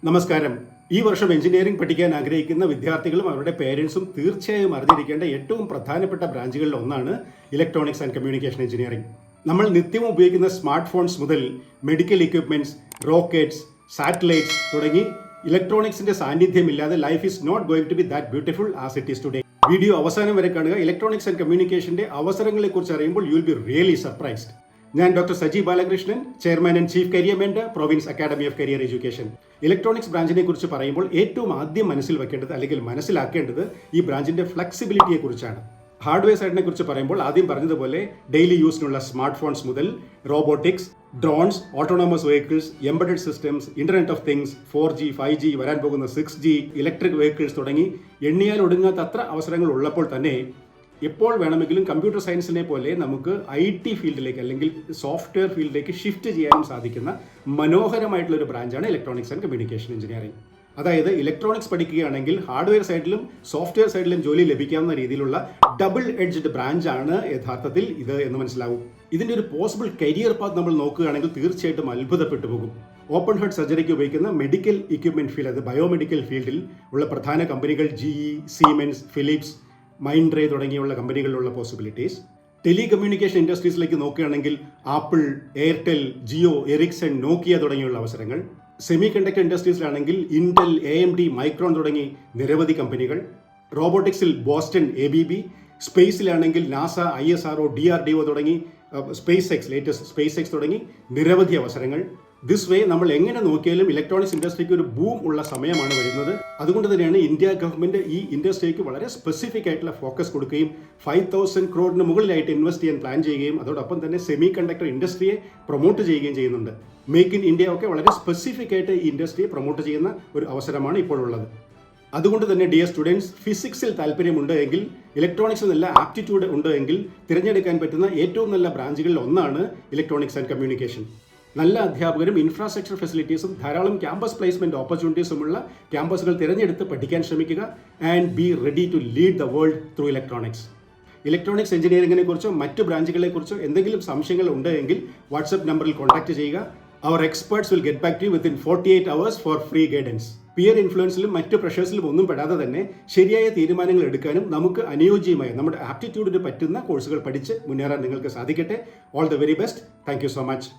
നമസ്കാരം. ഈ വർഷം എഞ്ചിനീയറിംഗ് പഠിക്കാൻ ആഗ്രഹിക്കുന്ന വിദ്യാർത്ഥികളും അവരുടെ പേരൻസും തീർച്ചയായും അറിഞ്ഞിരിക്കേണ്ട ഏറ്റവും പ്രധാനപ്പെട്ട ബ്രാഞ്ചുകളിൽ ഒന്നാണ് ഇലക്ട്രോണിക്സ് ആൻഡ് കമ്മ്യൂണിക്കേഷൻ എഞ്ചിനീയറിംഗ്. നമ്മൾ നിത്യവും ഉപയോഗിക്കുന്ന സ്മാർട്ട് ഫോൺസ് മുതൽ മെഡിക്കൽ എക്യുപ്മെന്റ്സ്, റോക്കറ്റ്സ്, സാറ്റലൈറ്റ്സ് തുടങ്ങി ഇലക്ട്രോണിക്സിന്റെ സാന്നിധ്യമില്ലാതെ life is not going to be that beautiful as it is today. Video അവസാനം വരെ കാണുക. ഇലക്ട്രോണിക്സ് ആൻഡ് കമ്മ്യൂണിക്കേഷന്റെ അവസരങ്ങളെക്കുറിച്ച് അറിയുമ്പോൾ you will be really surprised. ഞാൻ doctor Saji Balakrishnan, chairman and chief career mentor, province academy of career education. Electronics ബ്രാഞ്ചിനെ കുറിച്ച് പറയുമ്പോൾ ഏറ്റവും ആദ്യം മനസ്സിൽ വെക്കേണ്ടത് അല്ലെങ്കിൽ മനസ്സിലാക്കേണ്ടത് ഈ ബ്രാഞ്ചിന്റെ ഫ്ലെക്സിബിലിറ്റിയെ കുറിച്ചാണ്. ഹാർഡ്വെയർ സൈഡിനെ കുറിച്ച് പറയുമ്പോൾ ആദ്യം പറഞ്ഞതുപോലെ ഡെയിലി യൂസിനുള്ള സ്മാർട്ട് ഫോൺസ് മുതൽ robotics, drones, autonomous vehicles, embedded systems, internet of things, 4G, 5G, വരാൻ പോകുന്ന 6G, ഇലക്ട്രിക് വെഹിക്കിൾസ് തുടങ്ങി എണ്ണിയാൽ ഒടുങ്ങാത്ത അത്ര അവസരങ്ങൾ ഉള്ളപ്പോൾ തന്നെ എപ്പോൾ വേണമെങ്കിലും കമ്പ്യൂട്ടർ സയൻസിനെ പോലെ നമുക്ക് IT ഫീൽഡിലേക്ക് അല്ലെങ്കിൽ സോഫ്റ്റ്വെയർ ഫീൽഡിലേക്ക് ഷിഫ്റ്റ് ചെയ്യാനും സാധിക്കുന്ന മനോഹരമായിട്ടുള്ള ഒരു ബ്രാഞ്ചാണ് ഇലക്ട്രോണിക്സ് ആൻഡ് കമ്മ്യൂണിക്കേഷൻ എഞ്ചിനീയറിംഗ്. അതായത് ഇലക്ട്രോണിക്സ് പഠിക്കുകയാണെങ്കിൽ ഹാർഡ്വെയർ സൈഡിലും സോഫ്റ്റ്വെയർ സൈഡിലും ജോലി ലഭിക്കാവുന്ന രീതിയിലുള്ള ഡബിൾ എഡ്ജ്ഡ് ബ്രാഞ്ചാണ് യഥാർത്ഥത്തിൽ ഇത് എന്ന് മനസ്സിലാവും. ഇതിന്റെ ഒരു പോസിബിൾ കരിയർ പാത്ത് നമ്മൾ നോക്കുകയാണെങ്കിൽ തീർച്ചയായിട്ടും അത്ഭുതപ്പെട്ടു പോകും. ഓപ്പൺ ഹാർട്ട് സർജറിക്ക് ഉപയോഗിക്കുന്ന മെഡിക്കൽ എക്യുപ്മെന്റ് ഫീൽഡ്, അത് ബയോമെഡിക്കൽ ഫീൽഡിൽ ഉള്ള പ്രധാന കമ്പനികൾ GE, സീമെൻസ്, ഫിലിപ്സ്, മൈൻഡ്രേ തുടങ്ങിയുള്ള കമ്പനികളിലുള്ള പോസിബിലിറ്റീസ്. ടെലികമ്മ്യൂണിക്കേഷൻ ഇൻഡസ്ട്രീസിലേക്ക് നോക്കുകയാണെങ്കിൽ Apple, Airtel, Jio, Ericsson, Nokia തുടങ്ങിയുള്ള അവസരങ്ങൾ. സെമി കണ്ടക്ടർ ഇൻഡസ്ട്രീസിലാണെങ്കിൽ ഇന്റൽ, AMD, മൈക്രോൺ തുടങ്ങി നിരവധി കമ്പനികൾ. റോബോട്ടിക്സിൽ ബോസ്റ്റൺ, ABB. സ്പേസിലാണെങ്കിൽ നാസ, ISRO, DRDO തുടങ്ങി ലേറ്റസ്റ്റ് സ്പേസ് എക്സ് തുടങ്ങി നിരവധി അവസരങ്ങൾ. ദിസ് വേ നമ്മൾ എങ്ങനെ നോക്കിയാലും ഇലക്ട്രോണിക്സ് ഇൻഡസ്ട്രിക്ക് ഒരു ബൂം ഉള്ള സമയമാണ് വരുന്നത്. അതുകൊണ്ട് തന്നെയാണ് ഇന്ത്യ ഗവൺമെന്റ് ഈ ഇൻഡസ്ട്രിക്ക് വളരെ സ്പെസിഫിക് ആയിട്ടുള്ള ഫോക്കസ് കൊടുക്കുകയും 5,000 crore മുകളിലായിട്ട് ഇൻവെസ്റ്റ് ചെയ്യാൻ പ്ലാൻ ചെയ്യുകയും അതോടൊപ്പം തന്നെ സെമി കണ്ടക്ടർ ഇൻഡസ്ട്രിയെ പ്രൊമോട്ട് ചെയ്യുകയും ചെയ്യുന്നുണ്ട്. മേക്ക് ഇൻ ഇന്ത്യ ഒക്കെ വളരെ സ്പെസിഫിക് ആയിട്ട് ഈ ഇൻഡസ്ട്രിയെ പ്രൊമോട്ട് ചെയ്യുന്ന ഒരു അവസരമാണ് ഇപ്പോഴുള്ളത്. അതുകൊണ്ട് തന്നെ ഡിയർ സ്റ്റുഡൻസ്, ഫിസിക്സിൽ താല്പര്യമുണ്ട് എങ്കിൽ, ഇലക്ട്രോണിക്സിൽ നല്ല ആപ്റ്റിറ്റ്യൂഡ് ഉണ്ട് എങ്കിൽ തിരഞ്ഞെടുക്കാൻ പറ്റുന്ന ഏറ്റവും നല്ല ബ്രാഞ്ചുകളിൽ ഒന്നാണ് ഇലക്ട്രോണിക്സ് ആൻഡ് കമ്മ്യൂണിക്കേഷൻ. നല്ല അധ്യാപകരും ഇൻഫ്രാസ്ട്രക്ചർ ഫെസിലിറ്റീസും ധാരാളം ക്യാമ്പസ് പ്ലേസ്മെന്റ് ഓപ്പർച്യൂണിറ്റീസുമുള്ള ക്യാമ്പസുകൾ തിരഞ്ഞെടുത്ത് പഠിക്കാൻ ശ്രമിക്കുക. And be ready to lead the world through electronics. Electronics എഞ്ചിനീയറിംഗിനെ കുറിച്ചോ മറ്റ് ബ്രാഞ്ചുകളെ കുറിച്ചോ എന്തെങ്കിലും സംശയങ്ങൾ ഉണ്ടെങ്കിൽ വാട്സ്ആപ്പ് നമ്പറിൽ കോൺടാക്ട് ചെയ്യുക. അവർ experts will get back to you within 48 hours for free guidance. Peer ഇൻഫ്ലുവൻസിലും മറ്റു പ്രഷേഴ്സിലും ഒന്നും പെടാതെ തന്നെ ശരിയായ തീരുമാനങ്ങൾ എടുക്കാനും നമുക്ക് അനുയോജ്യമായ നമ്മുടെ ആപ്റ്റിറ്റ്യൂഡിന് പറ്റുന്ന കോഴ്സുകൾ പഠിച്ച് മുന്നേറാൻ നിങ്ങൾക്ക് സാധിക്കട്ടെ. All the very best. Thank you so much.